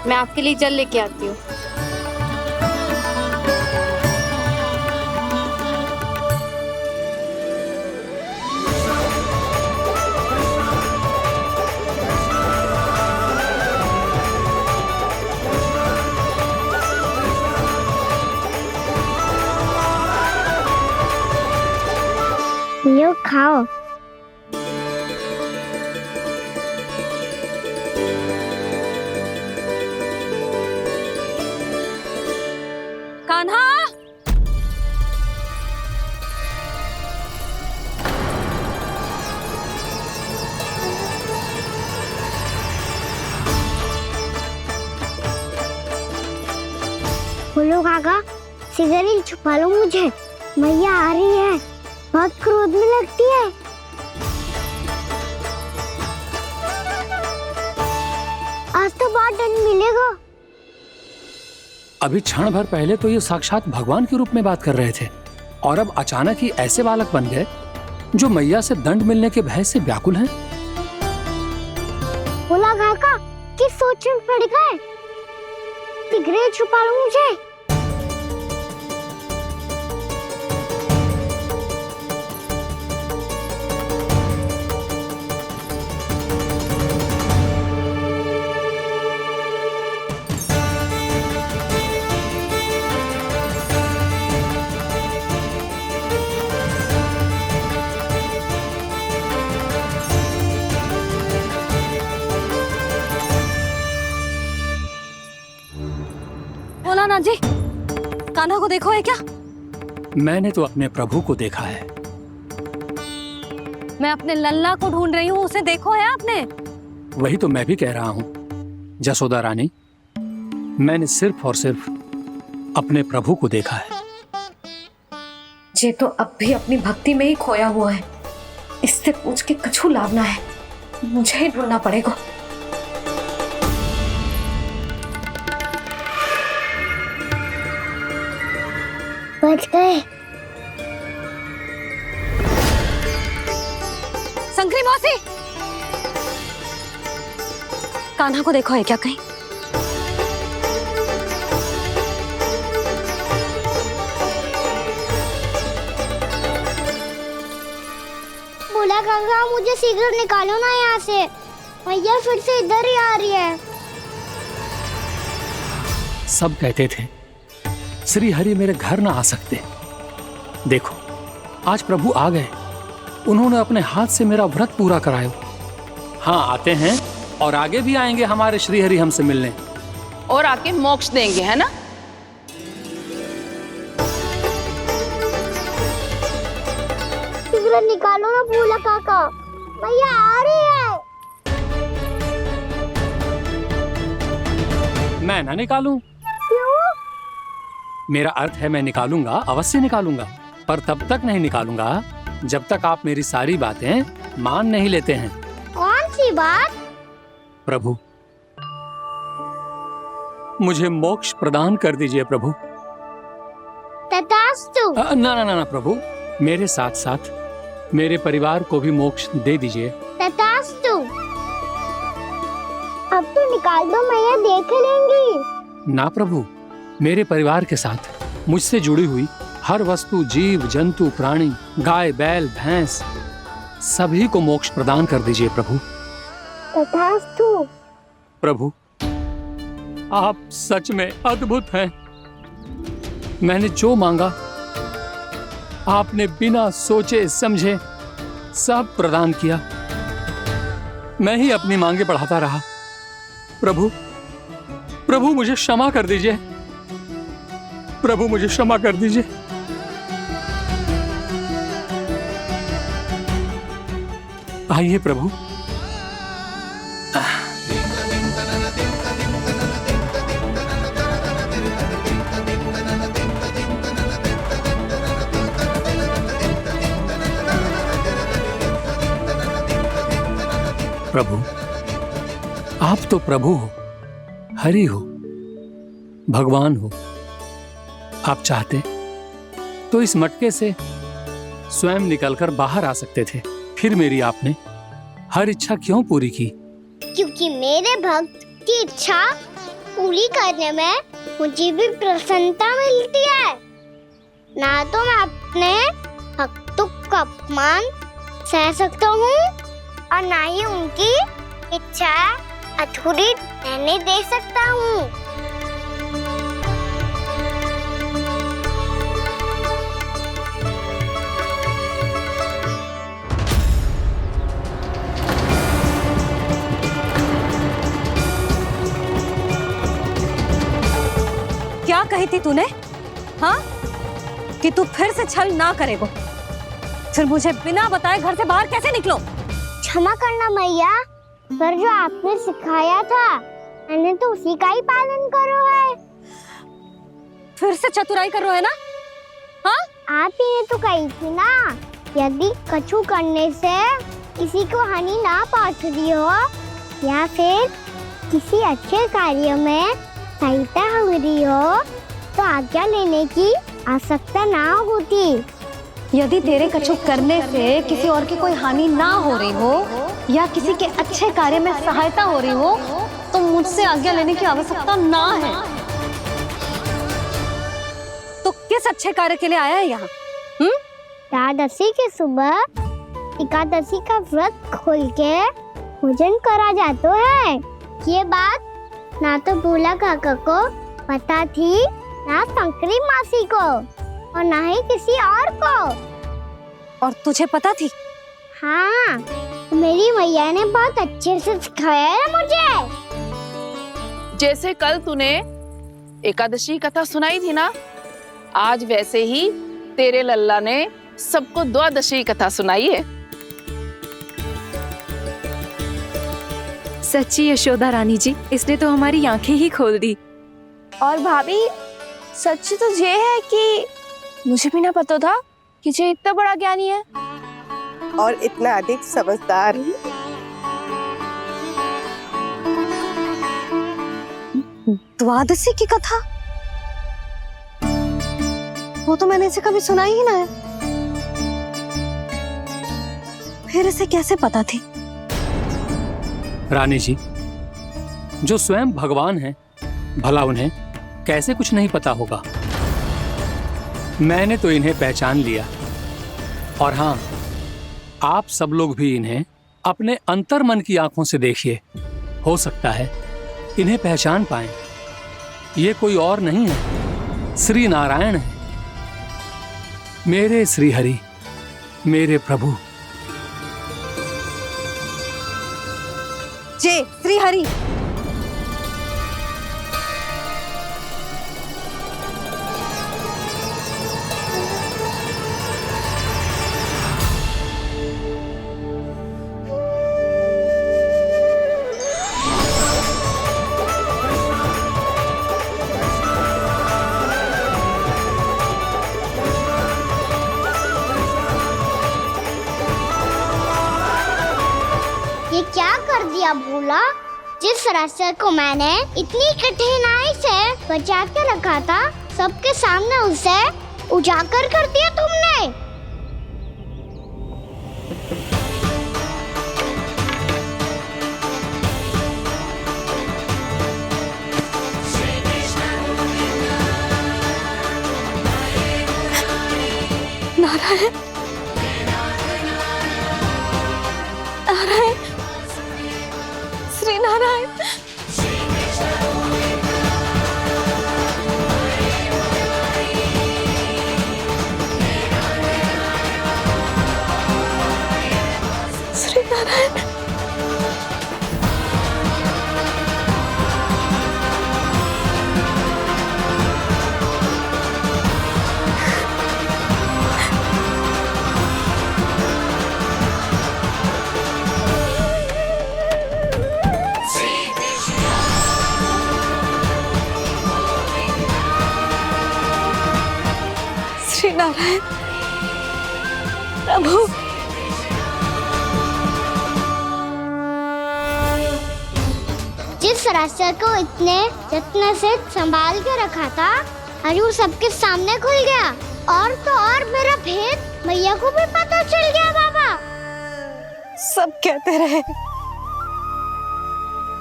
मैं आपके लिए जल लेके आती हूँ। ये खाओ। कान्हा, बोलो काका, सिगरेट छुपा लो मुझे, मैया आ रही है, बहुत क्रोध में लगती है। आज तो बहुत दंड मिलेगा। अभी क्षण भर पहले तो ये साक्षात भगवान के रूप में बात कर रहे थे और अब अचानक ही ऐसे बालक बन गए जो मैया से दंड मिलने के भय से व्याकुल हैं। बोला काका, किस सोच में पड़ गए? सिगरेट छुपा लो मुझे। बोला ना जी, कान्हा को देखो है क्या? मैंने तो अपने प्रभु को देखा है। मैं अपने लल्ला को ढूंढ रही हूँ, उसे देखो है आपने? वही तो मैं भी कह रहा हूँ जसोदा रानी, मैंने सिर्फ और सिर्फ अपने प्रभु को देखा है। ये तो अब भी अपनी भक्ति में ही खोया हुआ है, इससे पूछ के कछु लाभ ना है, मुझे ही ढूंढना पड़ेगा। बच गए। संकरी मौसी, कान्हा को देखो है क्या कहीं? बोला काका, मुझे सिगरेट निकालो ना यहाँ से, मैया फिर से इधर ही आ रही है। सब कहते थे श्री हरि मेरे घर ना आ सकते। देखो आज प्रभु आ गए, उन्होंने अपने हाथ से मेरा व्रत पूरा कराया। हाँ, आते हैं और आगे भी आएंगे हमारे श्री हरि हमसे मिलने और आके मोक्ष देंगे, है ना? सिगरेट निकालो ना बोला काका, मैया आ रही है। मैं ना निकालूं? क्यों? मेरा अर्थ है मैं निकालूंगा, अवश्य निकालूंगा, पर तब तक नहीं निकालूंगा जब तक आप मेरी सारी बातें मान नहीं लेते हैं। कौन सी बात? प्रभु, मुझे मोक्ष प्रदान कर दीजिए प्रभु। तथास्तु। ना ना ना ना प्रभु, मेरे साथ साथ मेरे परिवार को भी मोक्ष दे दीजिए। तथास्तु। अब तो निकाल दो, मैया देख लेंगी। ना प्रभु, मेरे परिवार के साथ मुझसे जुड़ी हुई हर वस्तु, जीव जंतु, प्राणी, गाय बैल भैंस, सभी को मोक्ष प्रदान कर दीजिए प्रभु। तथास्तु। प्रभु, आप सच में अद्भुत हैं। मैंने जो मांगा आपने बिना सोचे समझे सब प्रदान किया। मैं ही अपनी मांगे बढ़ाता रहा। प्रभु, प्रभु मुझे क्षमा कर दीजिए। प्रभु मुझे क्षमा कर दीजिए। आइए प्रभु। प्रभु, आप तो प्रभु हो, हरि हो, भगवान हो। आप चाहते तो इस मटके से स्वयं निकलकर बाहर आ सकते थे, फिर मेरी आपने हर इच्छा क्यों पूरी की? क्योंकि मेरे भक्त की इच्छा पूरी करने में मुझे भी प्रसन्नता मिलती है। ना तो मैं अपने हक का अपमान सह सकता हूँ और ना ही उनकी इच्छा अधूरी रहने दे सकता हूँ। क्या कही थी तूने? हाँ, कि तू फिर से छल ना करेगो। फिर मुझे बिना बताए घर से बाहर कैसे निकलो? क्षमा करना मैया, पर जो आपने सिखाया था मैंने तो उसी का ही पालन करो है। फिर से चतुराई कर रहे हो है ना? हाँ, आप ही ने तो कही थी ना, यदि कछु करने से किसी को हानि ना पहुंच रही हो या फिर किसी अच्छे कार्य में सहायता हो रही हो तो आज्ञा लेने की आवश्यकता ना होती। यदि तेरे कछु करने से किसी और की कोई हानि ना हो रही हो या किसी के अच्छे कार्य में सहायता हो रही हो तो मुझसे आज्ञा लेने की आवश्यकता ना है। तो किस अच्छे कार्य के लिए आया है यहाँ? एकादशी के सुबह एकादशी का व्रत खोल के भोजन करा जाता है। ये बात ना तो भोला काका को पता थी, ना शंकरी मासी को और ना ही किसी और को। और तुझे पता थी? हाँ, मेरी मैया ने बहुत अच्छे से सिखाया है मुझे। जैसे कल तूने एकादशी कथा सुनाई थी ना, आज वैसे ही तेरे लल्ला ने सबको द्वादशी कथा सुनाई है। सच्ची यशोदा रानी जी, इसने तो हमारी आंखें ही खोल दी। और भाभी, सच तो ये है कि मुझे भी ना पता था कि ये इतना बड़ा ज्ञानी है और इतना अधिक समझदार। द्वादशी की कथा? वो तो मैंने इसे कभी सुना ही ना है। फिर इसे कैसे पता थी? रानी जी, जो स्वयं भगवान हैं, भला उन्हें कैसे कुछ नहीं पता होगा। मैंने तो इन्हें पहचान लिया, और हाँ, आप सब लोग भी इन्हें अपने अंतर्मन की आंखों से देखिए, हो सकता है इन्हें पहचान पाएं। ये कोई और नहीं है, श्री नारायण है, मेरे श्री हरि, मेरे प्रभु। जय श्री हरि। ये क्या कर दिया भोला? जिस रास्ते को मैंने इतनी कठिनाई से बचा के रखा था, सबके सामने उसे उजागर कर दिया तुमने। नारायण, नारायण, श्री नारायण। श्री नारायण। श्री नारायण प्रभु। जिस रास्ते को इतने यत्न से संभाल के रखा था, आज वो सबके सामने खुल गया। और तो और मेरा भेद मैया को भी पता चल गया। बाबा सब कहते रहे,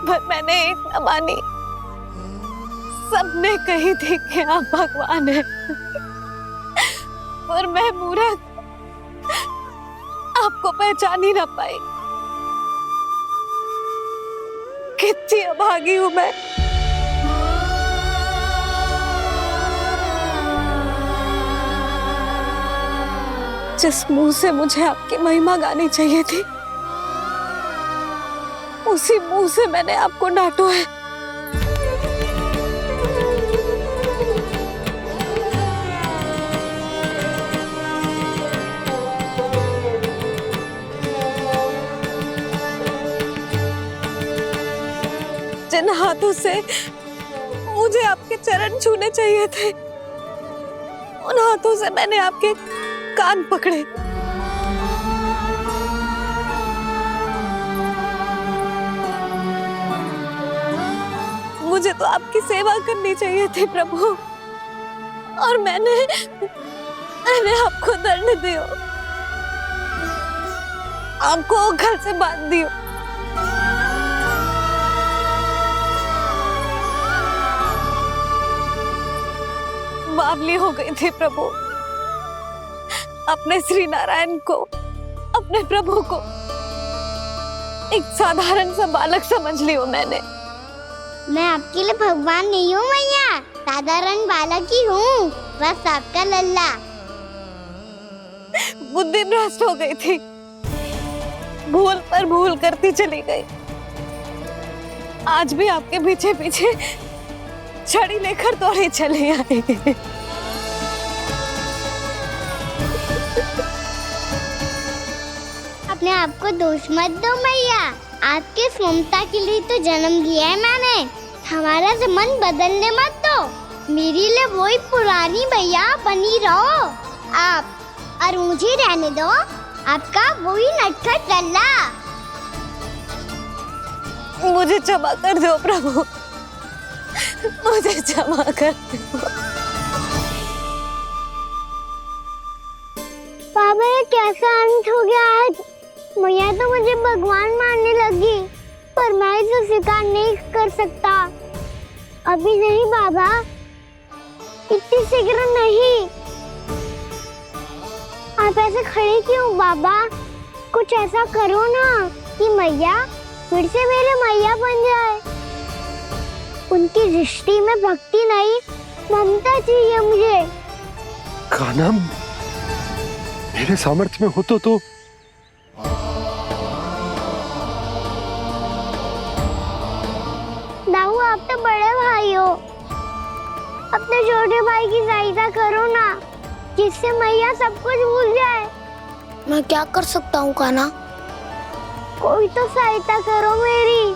पर मैंने एक न मानी। सबने कही थी कि आप भगवान हैं, पर मैं मूर्ख आपको पहचान ही ना पाई। कितनी अभागी हूं मैं। जिस मुंह से मुझे आपकी महिमा गानी चाहिए थी, उसी मुंह से मैंने आपको डांटा है। जिन हाथों से मुझे आपके चरण छूने चाहिए थे, उन हाथों से मैंने आपके कान पकड़े। मुझे तो आपकी सेवा करनी चाहिए थी प्रभु, और मैंने आपको दंड दियो, आपको घर से बांध दियो। बावली हो गई थी प्रभु। अपने श्री नारायण को, अपने प्रभु को एक साधारण सा बालक समझ लियो मैंने। मैं आपके लिए भगवान नहीं हूँ मैया, साधारण बालक ही हूँ, बस आपका लल्ला। बुद्धि भ्रष्ट हो गई थी, भूल पर भूल करती चली गई। आज भी आपके पीछे पीछे छड़ी लेकर दौड़े चले आए। अपने आप को दोष मत दो मैया, आपके इस ममता के लिए तो जन्म लिया है मैंने। हमारा से मन बदलने मत दो, मेरे लिए वही पुरानी भैया बनी रहो आप, और मुझे रहने दो आपका वही नटखट लल्ला। मुझे क्षमा कर दो प्रभु, मुझे क्षमा कर दो। बाबा ये कैसा अंत हो गया आज? मैया तो मुझे भगवान मानने लगी, पर मैं इसे स्वीकार नहीं कर सकता। अभी नहीं बाबा, इतनी शीघ्र नहीं। आप ऐसे खड़े क्यों बाबा? कुछ ऐसा करो ना कि मैया फिर से मेरे मैया बन जाए। उनकी दृष्टि में भक्ति नहीं, ममता चाहिए मुझे। कान्हा, मेरे सामर्थ्य में हो तो दाऊ, आप तो बड़े भाई हो, अपने छोटे भाई की सहायता करो ना, जिससे मैया सब कुछ भूल जाए। मैं क्या कर सकता हूँ कान्हा? कोई तो सहायता करो मेरी।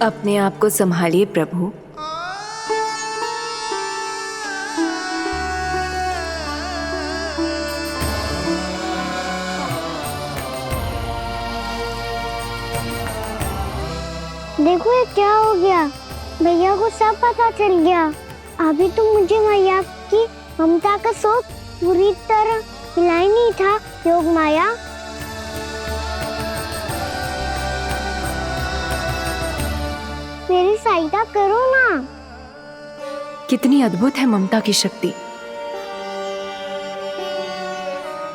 अपने आप को संभालिए प्रभु। देखो ये क्या हो गया, भैया को सब पता चल गया। अभी तो मुझे मैया की ममता का शौक पूरी तरह मिला ही नहीं था। योग माया, मेरी सहायता करो ना। कितनी अद्भुत है ममता की शक्ति।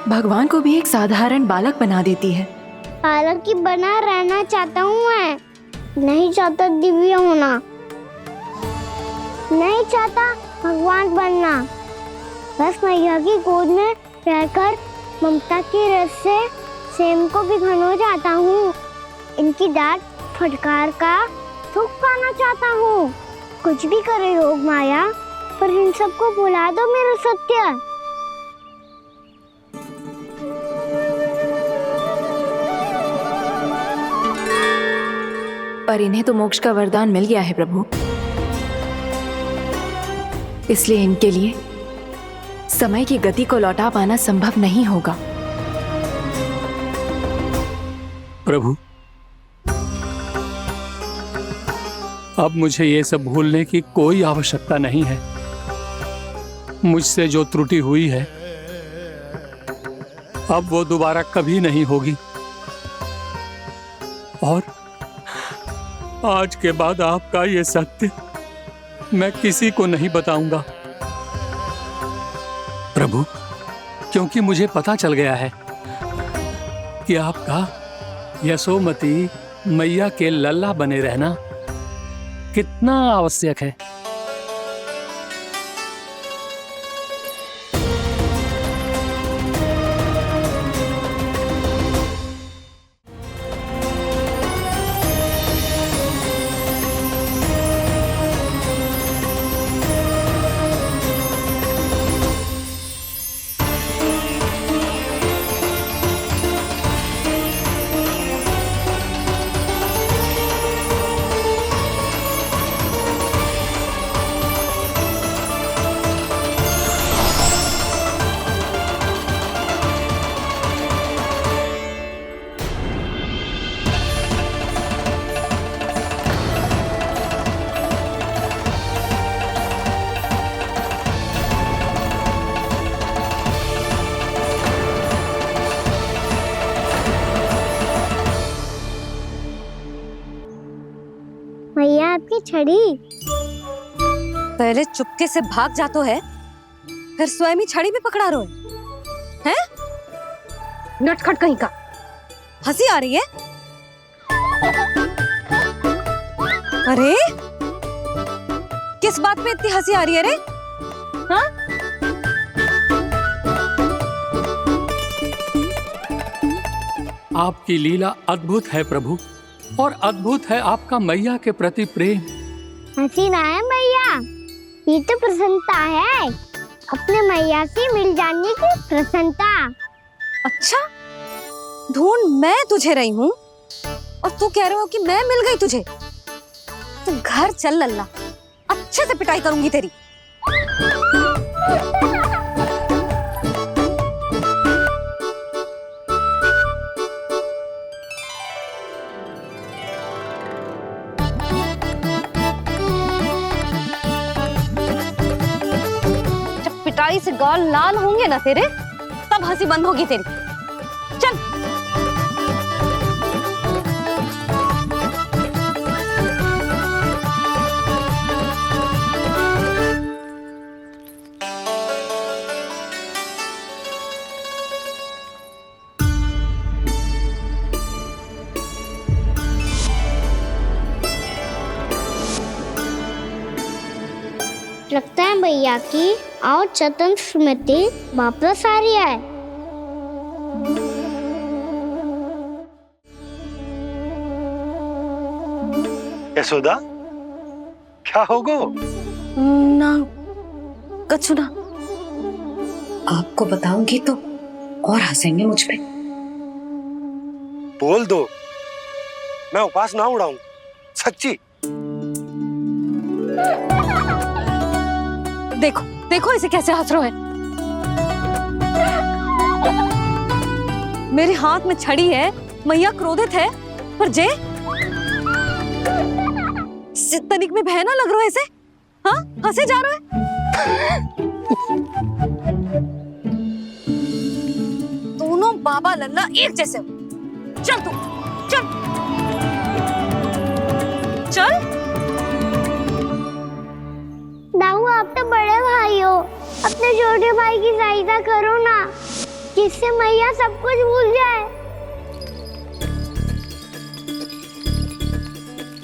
भगवान को भी एक साधारण बालक बना देती है। बालक की बना रहना चाहता हूँ मैं, नहीं चाहता दिव्य होना, नहीं चाहता भगवान बनना। बस मैया की गोद में रहकर ममता की रस से सेम को भी घनो चाहता हूँ। इनकी डांट फटकार का सुख पाना चाहता हूँ। कुछ भी करे योग माया, पर इन सबको भुला दो मेरा सत्य। पर इन्हें तो मोक्ष का वरदान मिल गया है प्रभु, इसलिए इनके लिए समय की गति को लौटा पाना संभव नहीं होगा। प्रभु, अब मुझे ये सब भूलने की कोई आवश्यकता नहीं है। मुझसे जो त्रुटि हुई है अब वो दोबारा कभी नहीं होगी, और आज के बाद आपका ये सत्य मैं किसी को नहीं बताऊंगा प्रभु, क्योंकि मुझे पता चल गया है कि आपका यशोमती मैया के लल्ला बने रहना कितना आवश्यक है। भैया आपकी छड़ी। पहले चुपके से भाग जातो है, फिर स्वयं ही छड़ी भी पकड़ा रो है? नटखट कहीं का। हंसी आ रही है? अरे किस बात पे इतनी हंसी आ रही है रे? हाँ? आपकी लीला अद्भुत है प्रभु, और अद्भुत है आपका मैया के प्रति प्रेम। हंसी ना है मैया, ये तो प्रसन्नता है, अपने मैया से मिल जाने की प्रसन्नता। अच्छा, ढूंढ मैं तुझे रही हूँ और तू कह रहे हो कि मैं मिल गई तुझे। तू घर चल लल्ला, अच्छे से पिटाई करूंगी तेरी। जब पिटाई से गाल लाल होंगे ना तेरे, तब हंसी बंद होगी तेरी। चल। लगता है भैया की और चतन स्मृति वापस आ रही है। यशोदा, क्या होगो? ना कछु ना। आपको बताऊंगी तो और हंसेंगे मुझ पे। बोल दो, मैं उपास ना उड़ाऊं, सच्ची। देखो देखो इसे कैसे हंस रहा है। मेरे हाथ में छड़ी है, मैया क्रोधित है, पर जे तनिक में बहना लग रहा है इसे। हाँ, हंसे जा रहा है। दोनों बाबा लल्ला एक जैसे हो। चल तू, चल चल। दाऊ, आप तो बड़े भाई हो, अपने छोटे भाई की सहायता करो ना, जिससे मैया सब कुछ भूल जाए।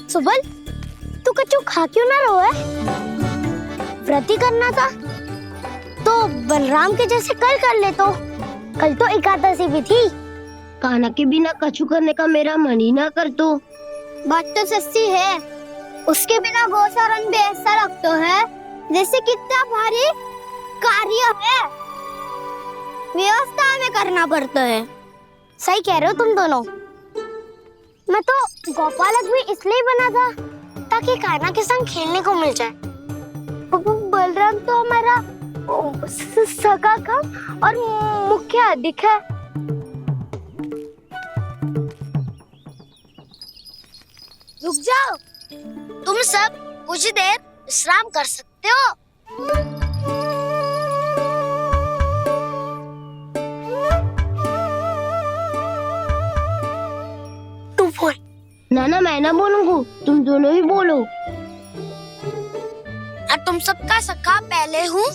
सुबल, तू कछु खा क्यों ना रहो है? व्रत ही करना था तो बलराम के जैसे कल कर ले। तो कल तो एकादशी भी थी। कान्हा के बिना कछु करने का मेरा मन ही ना कर। तो बात तो सच्ची है, उसके बिना गोचारण भी ऐसा लगता है जैसे कितना भारी कार्य है, व्यवस्था में करना पड़ता है। सही कह रहे हो तुम दोनों। मैं तो गोपालक भी इसलिए बना था ताकि कान्हा के संग खेलने को मिल जाए। बलराम तो हमारा सगा काम और मुख्य अधिक है। रुक जाओ, तुम सब कुछ देर विश्राम कर सकते हो। तू बोल। नाना मैं ना बोलूंगा, तुम दोनों ही बोलो। और तुम सबका सखा पहले हूँ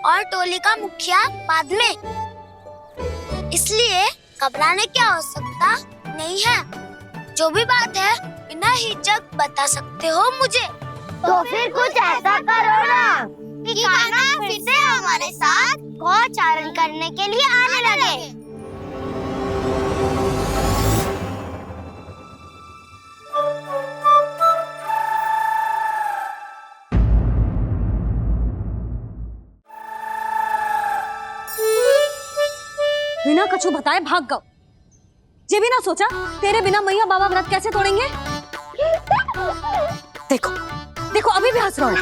और टोली का मुखिया बाद में, इसलिए घबराने की आवश्यकता नहीं है। जो भी बात है बिना हिचक बता सकते हो मुझे। तो फिर कुछ ऐसा करो ना कि कान्हा फिर से हमारे साथ गौचारण करने के लिए आने लगे। बिना कछु बताए भाग गओ। ये भी ना सोचा तेरे बिना मैया बाबा व्रत कैसे तोड़ेंगे। देखो देखो अभी भी हंस रहा है।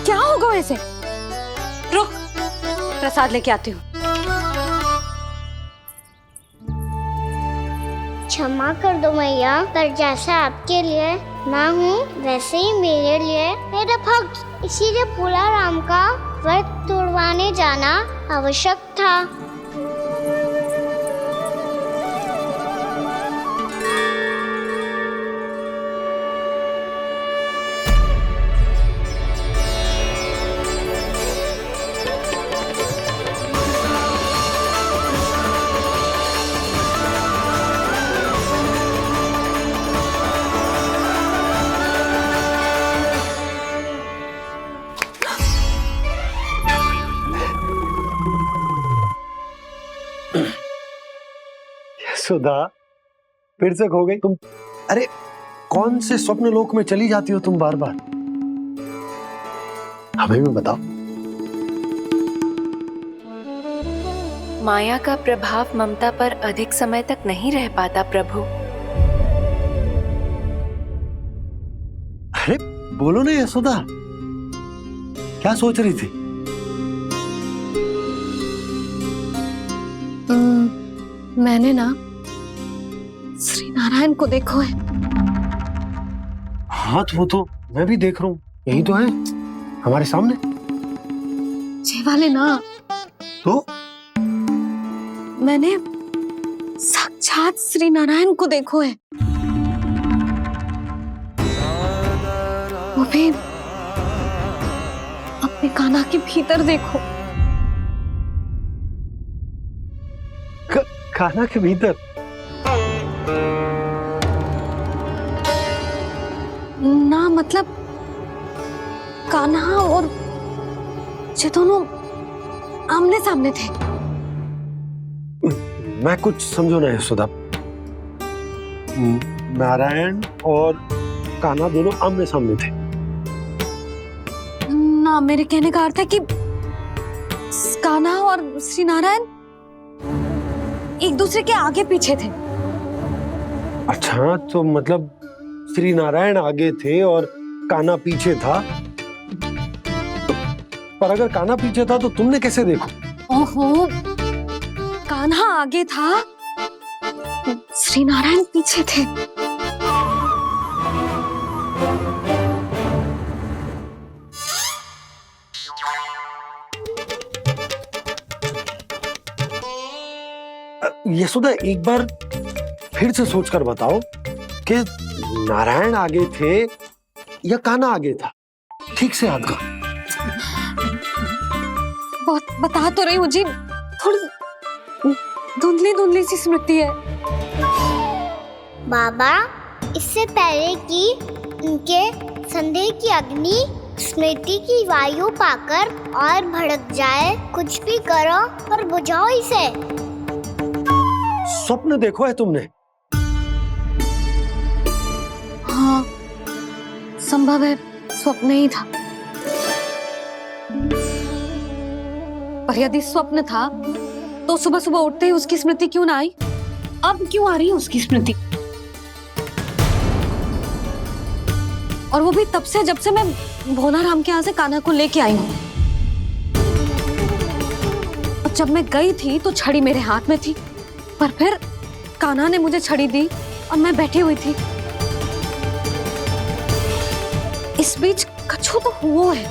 क्या होगा वैसे? रुक, प्रसाद लेके आती हूँ। क्षमा कर दो मैया, पर जैसा आपके लिए मैं हूँ वैसे ही मेरे लिए मेरा भक्त, इसीलिए भोला राम का व्रत तोड़वाने जाना आवश्यक था। सुधा फिर से खो गई तुम। अरे कौन से स्वप्न लोक में चली जाती हो तुम बार बार? हमें भी बताओ। माया का प्रभाव ममता पर अधिक समय तक नहीं रह पाता प्रभु। अरे बोलो ना यशोदा, क्या सोच रही थी? मैंने ना श्री नारायण को देखो है। हाँ वो तो मैं भी देख रहा हूँ, यही तो है हमारे सामने। ये वाले ना, तो मैंने साक्षात श्री नारायण को देखो है, वो भी अपने कान्हा के भीतर देखो। कान्हा के भीतर? ना मतलब कान्हा और ये दोनों आमने सामने थे। मैं कुछ समझो ना यशोदा। नारायण और कान्हा दोनों आमने सामने थे? ना, मेरे कहने का अर्थ है कि कान्हा और श्री नारायण एक दूसरे के आगे पीछे थे। अच्छा, तो मतलब श्री नारायण आगे थे और कान्हा पीछे था। पर अगर कान्हा पीछे था तो तुमने कैसे देखा? ओहो, कान्हा आगे था, श्री नारायण पीछे थे। यशोदा एक बार फिर से सोचकर बताओ कि नारायण आगे थे या कान्हा आगे था? ठीक से याद करो। बहुत बता तो रही हूँ जी, थोड़ी धुंधली धुंधली सी स्मृति है। बाबा, इससे पहले कि उनके संदेह की अग्नि स्मृति की वायु पाकर और भड़क जाए, कुछ भी करो और बुझाओ इसे। स्वप्न देखो है तुमने? हाँ, संभव है स्वप्न ही था। पर यदि स्वप्न था तो सुबह सुबह उठते ही उसकी स्मृति क्यों ना आई? अब क्यों आ रही है उसकी स्मृति? और वो भी तब से जब से मैं भोला राम के यहाँ से कान्हा को लेके आई हूँ। जब मैं गई थी तो छड़ी मेरे हाथ में थी, पर फिर कान्हा ने मुझे छड़ी दी और मैं बैठी हुई थी। इस बीच कछु तो हुआ है।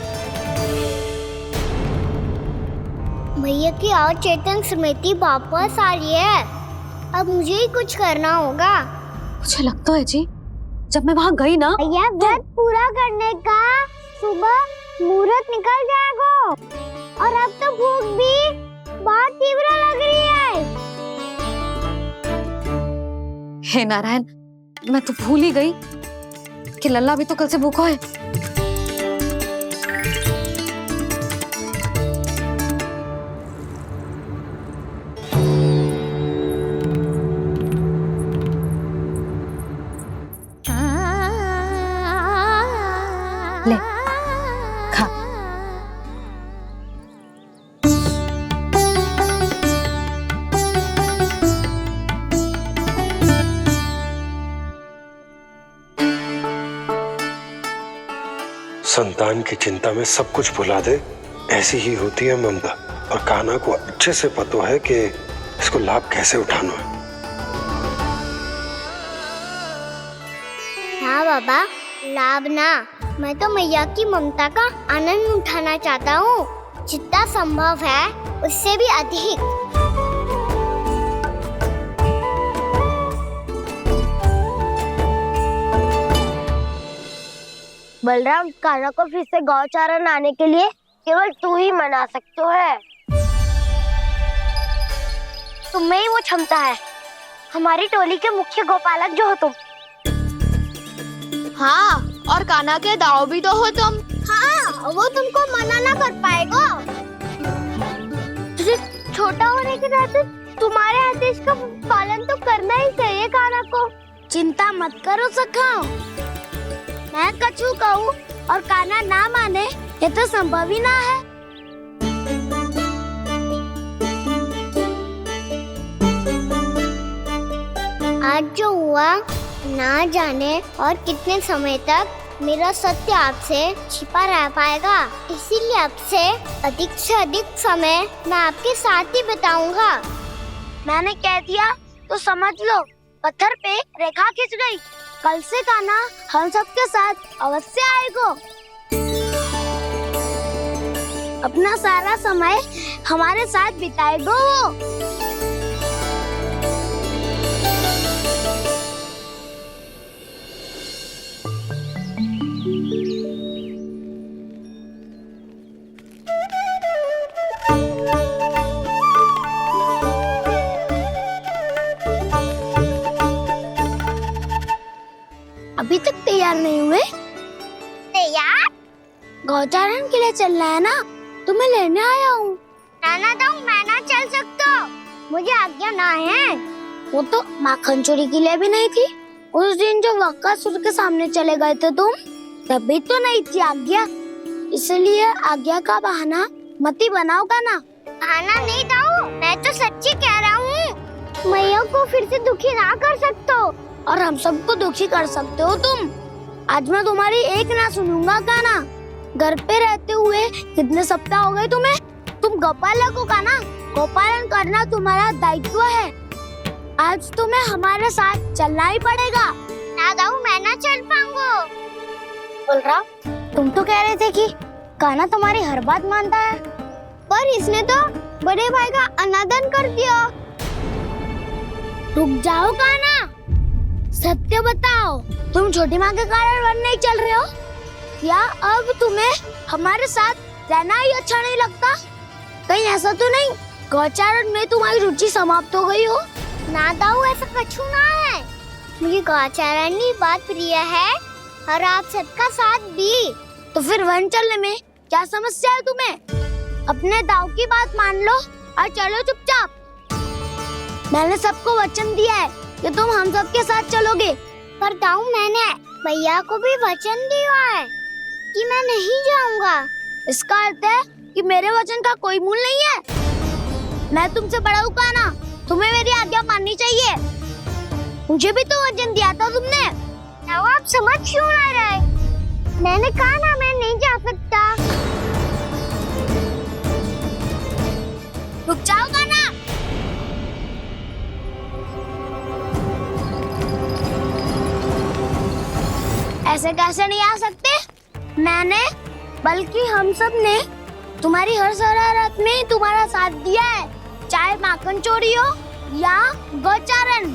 भैया की और चेतन स्मृति वापस आ रही है। अब मुझे ही कुछ करना होगा। मुझे लगता है जी, जब मैं वहाँ गई ना, भैया व्रत पूरा करने का सुबह मुहूर्त निकल जाएगा और अब तो भूख भी बहुत तीव्र लग रही है। हे नारायण, मैं तो भूल ही गई कि लल्ला भी तो कल से भूखा है। ले खा। संतान की चिंता में सब कुछ भुला दे, ऐसी ही होती है ममता। और कान्हा को अच्छे से पता है कि इसको लाभ कैसे उठाना है। हाँ बाबा, लाभ ना, मैं तो मैया की ममता का आनंद उठाना चाहता हूँ, जितना संभव है उससे भी अधिक। बलराम, कान्हा को फिर से गौचारण आने के लिए केवल तू ही मना सकते है। तुम में ही वो क्षमता है, हमारी टोली के मुख्य गोपालक जो हो तुम। हाँ, और कान्हा के दाव भी तो हो तुम। हाँ, वो तुमको मना ना कर पाएगा। तुझे छोटा होने के नाते तुम्हारे आदेश का पालन तो करना ही चाहिए कान्हा को। चिंता मत करो सखा, मैं कछु कहूँ और कान्हा ना माने, ये तो संभव ही ना है। आज जो हुआ ना जाने और कितने समय तक मेरा सत्य आपसे छिपा रह पाएगा, इसीलिए आपसे अधिक से अधिक समय मैं आपके साथ ही बिताऊंगा। मैंने कह दिया तो समझ लो, पत्थर पे रेखा खींच गई। कल से कान्हा हम सबके साथ अवश्य आएगा। अपना सारा समय हमारे साथ बिताएगा वो। अभी तक तैयार नहीं हुए? तैयार? गौचारण के लिए चलना है ना, तुम्हें लेने आया हूँ। नाना दाऊ, मैं ना चल सकता, मुझे आज्ञा ना है। वो तो माखन चोरी के लिए भी नहीं थी। उस दिन जो वक्कासुर के सामने चले गए थे तुम, तभी तो नहीं थी आज्ञा। इसलिए आज्ञा का बहाना मत ही बनाओ ना। बहाना नहीं दाऊ, मैं तो सच्ची कह रहा हूँ। मैया को फिर से दुखी ना कर सकते हो और हम सबको दुखी कर सकते हो तुम। आज मैं तुम्हारी एक ना सुनूंगा कान्हा। घर पे रहते हुए कितने सप्ताह हो गए तुम्हें? तुम गोपालक हो कान्हा, गोपालन करना तुम्हारा दायित्व है। आज तुम्हें हमारे साथ चलना ही पड़ेगा। ना दाऊ, मैं ना चल पाऊंगा। बलराम, तुम तो कह रहे थे कि कान्हा तुम्हारी हर बात मानता है, पर इसने तो बड़े भाई का अनादर कर दिया। रुक जाओ कान्हा, सत्य बताओ, तुम छोटी माँ के कारण वन नहीं चल रहे हो या अब तुम्हें हमारे साथ रहना ही अच्छा नहीं लगता? कहीं ऐसा तो नहीं गौचारण में तुम्हारी रुचि समाप्त हो गई हो? ना दाऊ, ऐसा कछु ना है। मुझे गौचारण की बात प्रिय है और आप सबका साथ भी। तो फिर वन चलने में क्या समस्या है तुम्हें? अपने दाऊ की बात मान लो और चलो चुपचाप। मैंने सबको वचन दिया है कि तुम हम सबके साथ चलोगे। पर दाऊ, मैंने भैया को भी वचन दिया है कि मैं नहीं जाऊंगा। इसका अर्थ है कि मेरे वचन का कोई मूल नहीं है। मैं तुमसे बड़ा हूँ कान्हा, तुम्हें मेरी आज्ञा माननी चाहिए। मुझे भी तो वचन दिया था तुमने। दाऊ, आप समझ क्यों आ रहे? मैंने कहा ना, मैं नहीं जा सकता। रुक जाओ कान्हा। ऐसे कैसे नहीं आ सकते? मैंने बल्कि हम सब ने तुम्हारी हर शरारत में तुम्हारा साथ दिया है, चाहे माखन चोरी हो या गौचारण।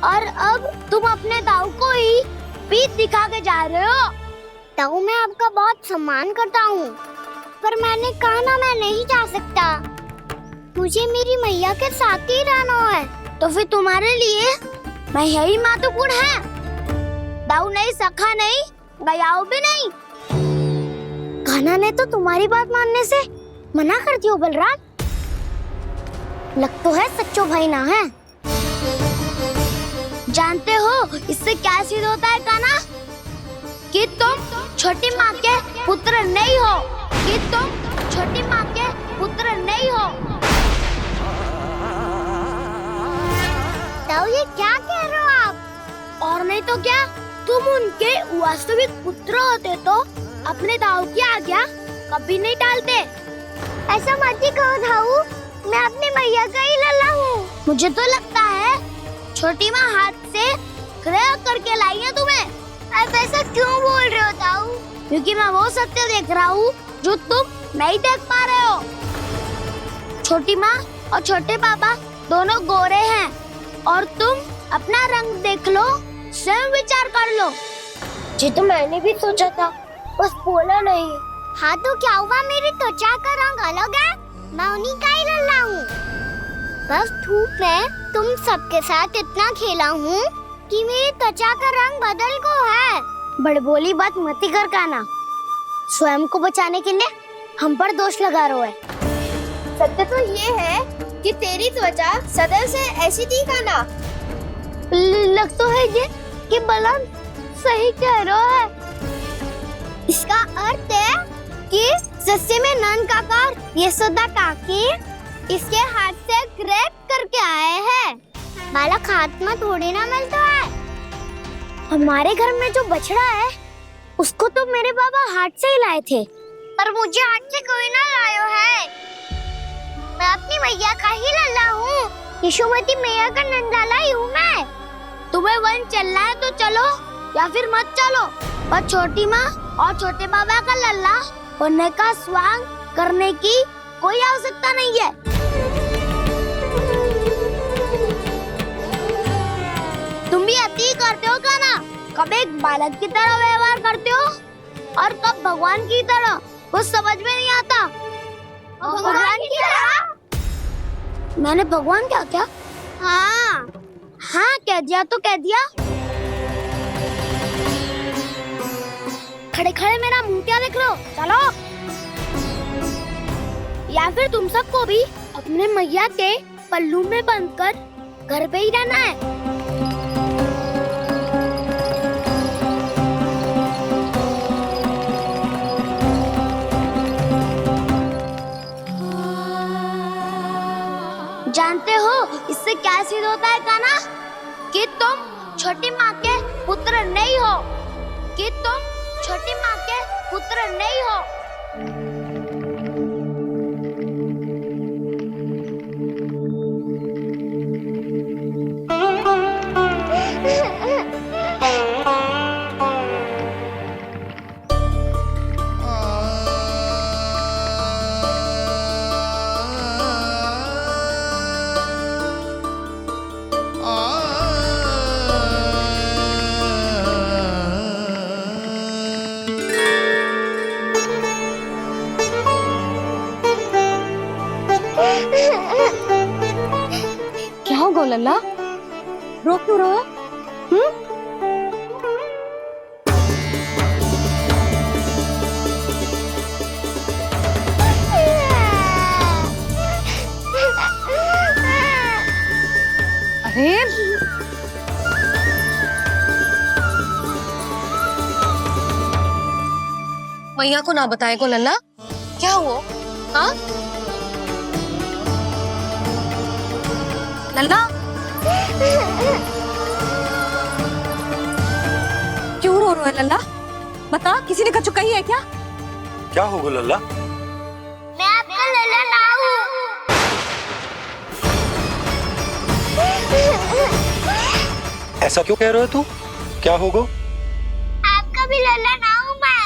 और अब तुम अपने ताऊ को ही पीठ दिखा के जा रहे हो। ताऊ, मैं आपका बहुत सम्मान करता हूँ, पर मैंने कहा ना मैं नहीं जा सकता। मुझे मेरी मैया के साथ ही रहना है। तो फिर तुम्हारे लिए मैं यही महत्वपूर्ण है। दाऊ नहीं, सखा नहीं, गयाऊ भी नहीं। कान्हा ने तो तुम्हारी बात मानने से मना कर दियो बलराम। लग तो है सच्चो भाई ना है। जानते हो इससे क्या सिद्ध होता है कान्हा? कि तुम छोटी माँ के पुत्र नहीं हो, कि तुम छोटी माँ के पुत्र नहीं हो। ताऊ, ये क्या कह रहे हो आप? और नहीं तो क्या, तुम उनके वास्तविक पुत्र होते तो अपने दाऊ की आज्ञा कभी नहीं टालते। ऐसा मत ही कहो दाऊ, मैं अपनी मैया का ही लल्ला हूँ। मुझे तो लगता है छोटी माँ हाथ से ग्रह करके लाई है तुम्हें। आप ऐसा क्यों बोल रहे हो दाऊ? क्योंकि मैं वो सत्य देख रहा हूँ जो तुम नहीं देख पा रहे हो। छोटी माँ और छोटे पापा दोनों गोरे हैं, और तुम अपना रंग देख लो, स्वयं विचार कर लो। जी तो मैंने भी सोचा था, बस बोला नहीं। हाँ तो क्या हुआ, मेरी त्वचा का रंग अलग है, मैं उन्हीं का ही लल्ला हूँ। बस धूप में तुम सबके साथ इतना खेला हूँ कि मेरी त्वचा का रंग बदल को है। बड़बोली बात मत ही कर कान्हा। स्वयं को बचाने के लिए हम पर दोष लगा रहे है। सत्य तो ये है कि तेरी त्वचा सदैव से ऐसी थी कान्हा। लग तो है ये कि बलराम सही कह रहा है। इसका अर्थ है कि सस्य में नन काका और यशोदा काकी इसके हाथ से ग्रेप करके आए हैं। बालक हाथ में थोड़ी ना मिलता है। हमारे घर में जो बछड़ा है उसको तो मेरे बाबा हाथ से ही लाए थे, पर मुझे हाथ से कोई ना लायो है। मैं अपनी मैया का ही लल्ला हूँ, यशोमती मैया का नंदाला ही हूँ मैं। तुम्हें वन चलना है तो चलो, या फिर मत चलो, पर छोटी माँ और छोटे बाबा का लल्ला होने का स्वांग करने की कोई आवश्यकता नहीं है। तुम भी अति करते हो कान्हा, कब एक बालक की तरह व्यवहार करते हो और कब भगवान की तरह, कुछ समझ में नहीं आता। भगवान की तरह? मैंने भगवान क्या क्या? हाँ हाँ, कह दिया तो कह दिया। खड़े खड़े मेरा मुंह क्या देख रहे हो? चलो, या फिर तुम सबको भी अपने मैया के पल्लू में बंधकर घर पे ही रहना है। जानते हो इससे क्या सिद्ध होता है कान्हा? कि तुम छोटी माँ के पुत्र नहीं हो, कि तुम छोटी माँ के पुत्र नहीं हो। क्या हो गो लल्ला, रो क्यों रहे हो? अरे मैया को ना बताए को लल्ला, क्या हुआ? हाँ लल्ला, क्यों रो रहा है लल्ला? बता, किसी ने कछु कही है क्या? क्या होगा लल्ला? मैं आपका लल्ला ना हूँ। ऐसा क्यों कह रहे हो तू? क्या होगा? आपका भी लल्ला ना हूँ मैं।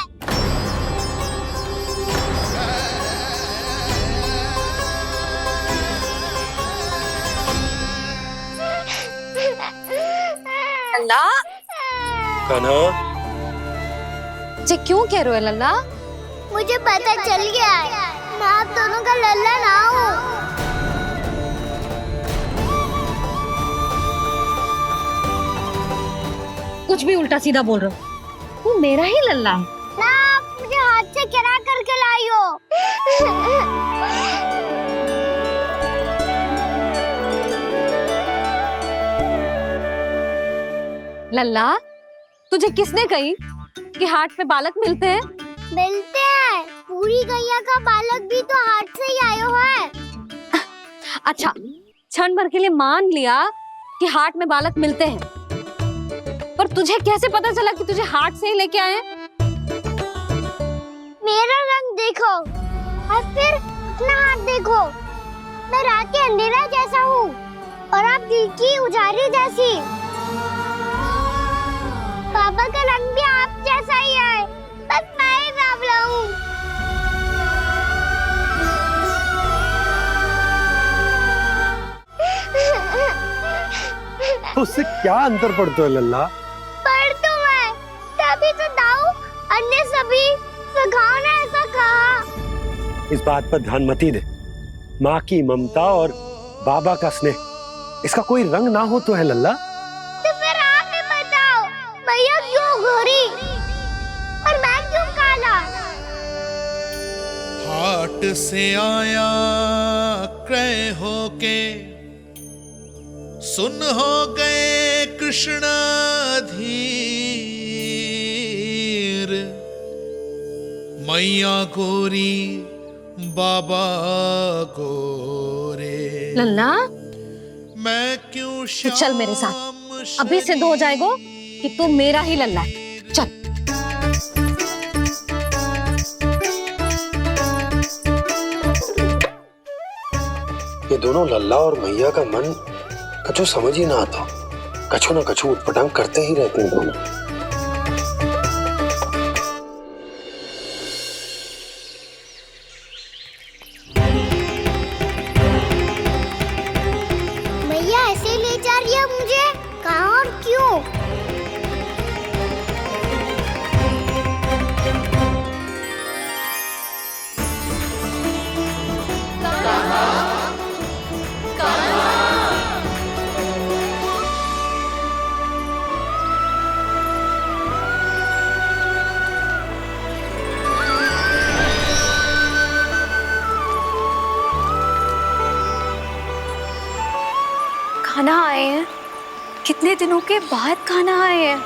लल्ला कान्हा, जी क्यों कह रहे हो लल्ला? मुझे पता चल गया है, मैं आप दोनों का लल्ला ना हूँ। कुछ भी उल्टा सीधा बोल रहे हो, तू मेरा ही लल्ला है। ना आप मुझे हाथ से गिरा करके लाई हो। लल्ला, तुझे किसने कही कि हाट में बालक मिलते हैं? मिलते हैं, पूरी गैया का बालक भी तो हाट से ही आयो है। अच्छा, क्षण भर के लिए मान लिया कि हाट में बालक मिलते हैं, पर तुझे कैसे पता चला कि तुझे हाट से ही लेके आए? मेरा रंग देखो और फिर अपना हाथ देखो। मैं रात के अंधेरा जैसा हूँ और आप दिल की उजाली जैसी। पापा का रंग भी आप जैसा ही है, बस मैं ही बावला हूँ। उससे क्या अंतर पड़ता है लल्ला? पर तो मैं तभी तो दाऊ अन्य सभी सखाओ ने ऐसा कहा। इस बात पर ध्यान मत ही दे। माँ की ममता और बाबा का स्नेह, इसका कोई रंग ना हो तो है लल्ला। तो फिर आप ही बताओ, भैया क्यों गोरी और मैं क्यों काला? हाट से आया क्रय होके, सुन हो गए कृष्ण धीर। मैया गोरी बाबा गोरे, लल्ला, मैं क्यों तू चल मेरे साथ, अभी सिद्ध हो जाएगा कि तू मेरा ही लल्ला है। चल। ये दोनों लल्ला और मैया का मन कछु समझ ही ना आता, कछु ना कछु उटपटांग करते ही रहते हैं दोनों। भैया ऐसे ले जा रही है मुझे, कहाँ और क्यों? खाना आए हैं, कितने दिनों के बाद खाना आए हैं।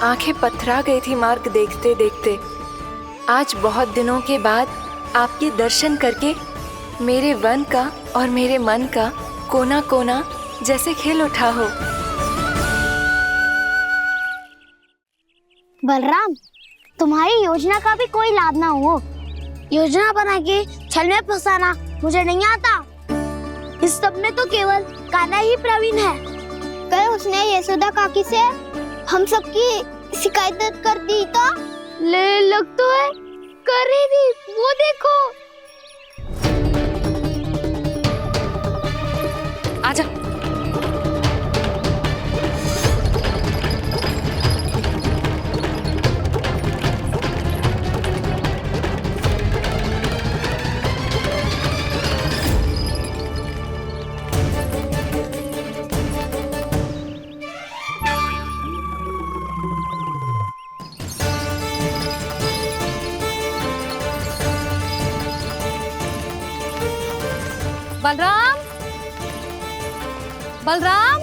आंखें पथरा गई थी मार्ग देखते देखते। आज बहुत दिनों के बाद आपके दर्शन करके मेरे वन का और मेरे मन का कोना कोना जैसे खिल उठा हो। बलराम, तुम्हारी योजना का भी कोई लाभ ना हो। योजना बना के छल में फंसाना मुझे नहीं आता। इस सब में तो केवल कान्हा ही प्रवीण है। कल उसने यशोदा काकी से हम सबकी शिकायत कर दी तो लग तो है कर ही दी, वो देखो। आजा। बलराम, बलराम,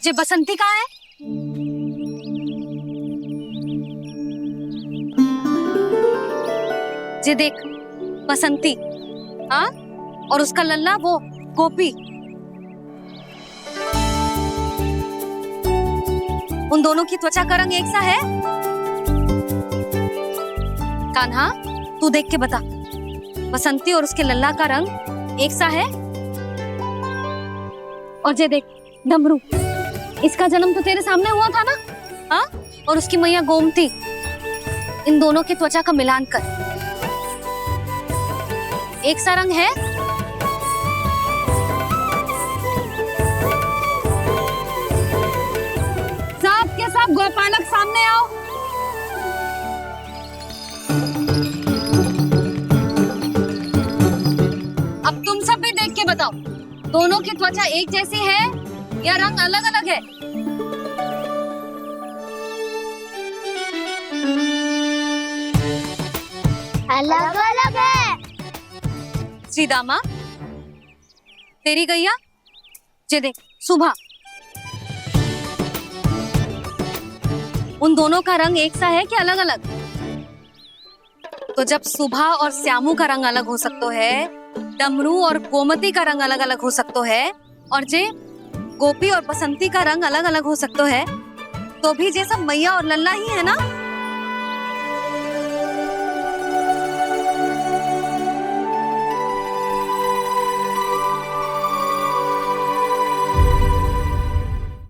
ये बसंती कहाँ है? जे देख, बसंती, हाँ, और उसका लल्ला वो गोपी, उन दोनों की त्वचा का रंग एक सा है? कान्हा, तू देख के बता, बसंती और उसके लल्ला का रंग एक सा है? और जे देख, डमरू, इसका जन्म तो तेरे सामने हुआ था ना, हाँ? और उसकी मैया गोमती, इन दोनों की त्वचा का मिलान कर, एक सा रंग है? सब के सब गोपालक सामने आओ। अब तुम सब भी देख के बताओ, दोनों की त्वचा एक जैसी है या रंग अलग अलग है? अलग अलग है। श्रीदामा, तेरी गैया, जे देख, सुभा, उन दोनों का रंग एक सा है कि अलग अलग? तो जब सुभा और श्यामू का रंग अलग हो सकता है, डमरू और गोमती का रंग अलग अलग हो सकता है, और जे गोपी और बसंती का रंग अलग अलग हो सकता है, तो भी जे सब मैया और लल्ला ही है ना?